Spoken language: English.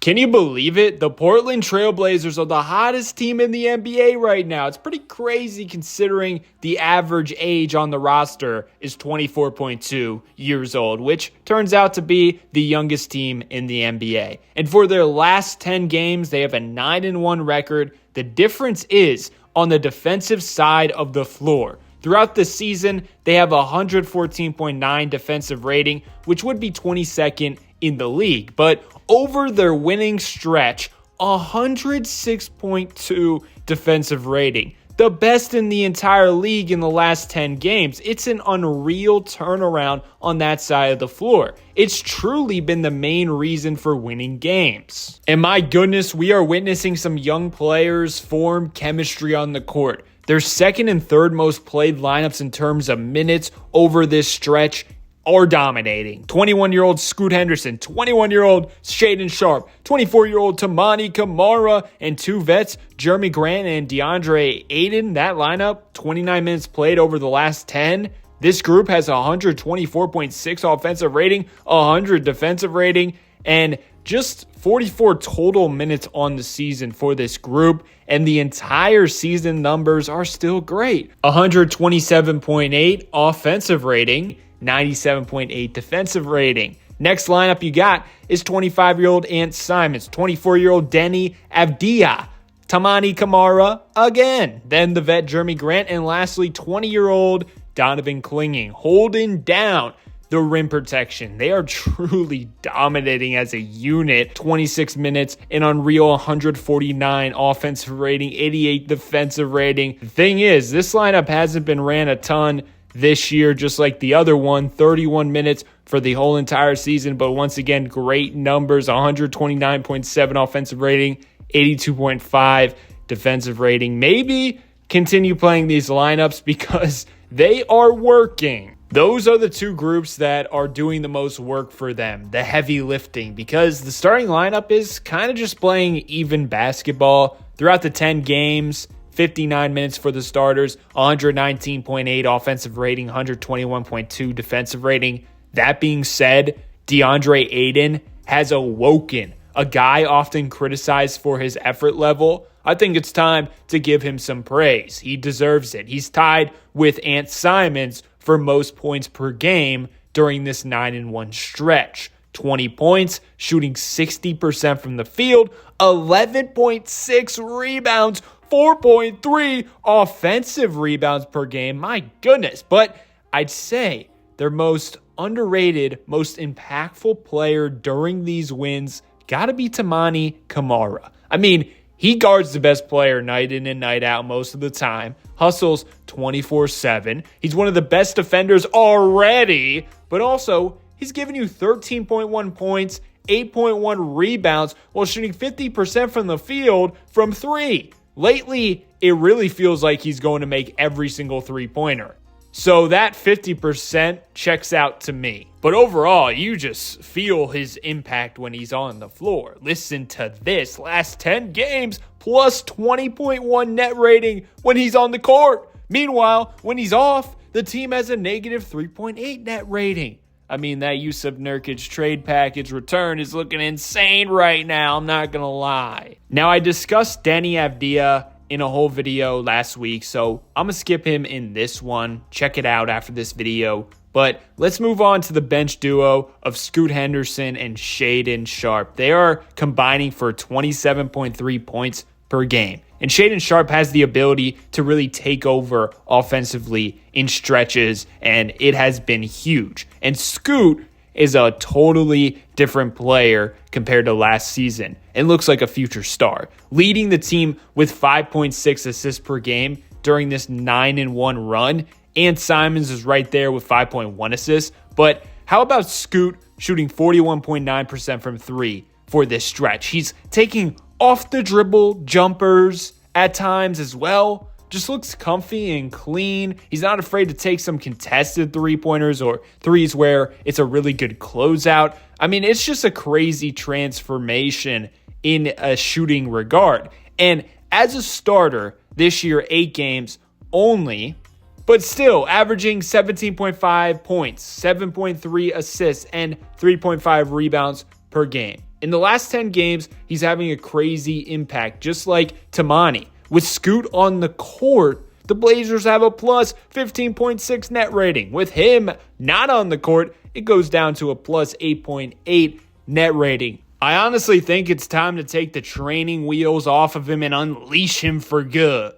Can you believe it? The Portland Trail Blazers are the hottest team in the NBA right now. It's pretty crazy considering the average age on the roster is 24.2 years old, which turns out to be the youngest team in the NBA. And for their last 10 games, they have a 9-1 record. The difference is on the defensive side of the floor. Throughout the season, they have a 114.9 defensive rating, which would be 22nd in the league. But over their winning stretch, 106.2 defensive rating. The best in the entire league in the last 10 games. It's an unreal turnaround on that side of the floor. It's truly been the main reason for winning games. And my goodness, we are witnessing some young players form chemistry on the court. Their second and third most played lineups in terms of minutes over this stretch are dominating. 21-year-old Scoot Henderson, 21-year-old Shaedon Sharpe, 24-year-old Toumani, Camara, and two vets, Jeremy Grant and DeAndre Ayton. That lineup, 29 minutes played over the last 10. This group has 124.6 offensive rating, 100 defensive rating, and just 44 total minutes on the season for this group, and the entire season numbers are still great. 127.8 offensive rating, 97.8 defensive rating. Next lineup you got is 25-year-old Ant Simons, 24-year-old Deni Avdija, Toumani Camara again, then the vet Jeremy Grant, and lastly 20-year-old Donovan Clingan, holding down the rim protection. They are truly dominating as a unit. 26 minutes, an unreal 149 offensive rating, 88 defensive rating. The thing is, this lineup hasn't been ran a ton this year, just like the other one. 31 minutes for the whole entire season, but once again, great numbers. 129.7 offensive rating, 82.5 defensive rating. Maybe continue playing these lineups because they are working. Those are the two groups that are doing the most work for them, the heavy lifting, because the starting lineup is kind of just playing even basketball throughout the 10 games. 59 minutes for the starters, 119.8 offensive rating, 121.2 defensive rating. That being said, DeAndre Ayton has awoken, a guy often criticized for his effort level. I think it's time to give him some praise. He deserves it. He's tied with Ant Simons for most points per game during this 9-1 stretch. 20 points, shooting 60% from the field, 11.6 rebounds, 4.3 offensive rebounds per game. My goodness. But I'd say their most underrated, most impactful player during these wins got to be Toumani Camara. I mean, he guards the best player night in and night out most of the time, hustles 24/7. He's one of the best defenders already, but also he's giving you 13.1 points, 8.1 rebounds while shooting 50% from the field from three. Lately, it really feels like he's going to make every single three-pointer. So that 50% checks out to me. But overall, you just feel his impact when he's on the floor. Listen to this. Last 10 games, plus 20.1 net rating when he's on the court. Meanwhile, when he's off, the team has a negative 3.8 net rating. I mean, that Jusuf Nurkic trade package return is looking insane right now. I'm not going to lie. Now, I discussed Deni Avdija in a whole video last week, so I'm going to skip him in this one. Check it out after this video. But let's move on to the bench duo of Scoot Henderson and Shaedon Sharpe. They are combining for 27.3 points per game. And Shaedon Sharpe has the ability to really take over offensively in stretches, and it has been huge. And Scoot is a totally different player compared to last season and looks like a future star, leading the team with 5.6 assists per game during this 9-1 run. And Simons is right there with 5.1 assists. But how about Scoot shooting 41.9% from three for this stretch? He's taking off the dribble jumpers at times as well. Just looks comfy and clean. He's not afraid to take some contested three-pointers or threes where it's a really good closeout. I mean, it's just a crazy transformation in a shooting regard. And as a starter this year, 8 games only, but still averaging 17.5 points, 7.3 assists, and 3.5 rebounds per game. In the last 10 games, he's having a crazy impact, just like Toumani. With Scoot on the court, the Blazers have a plus 15.6 net rating. With him not on the court, it goes down to a plus 8.8 net rating. I honestly think it's time to take the training wheels off of him and unleash him for good.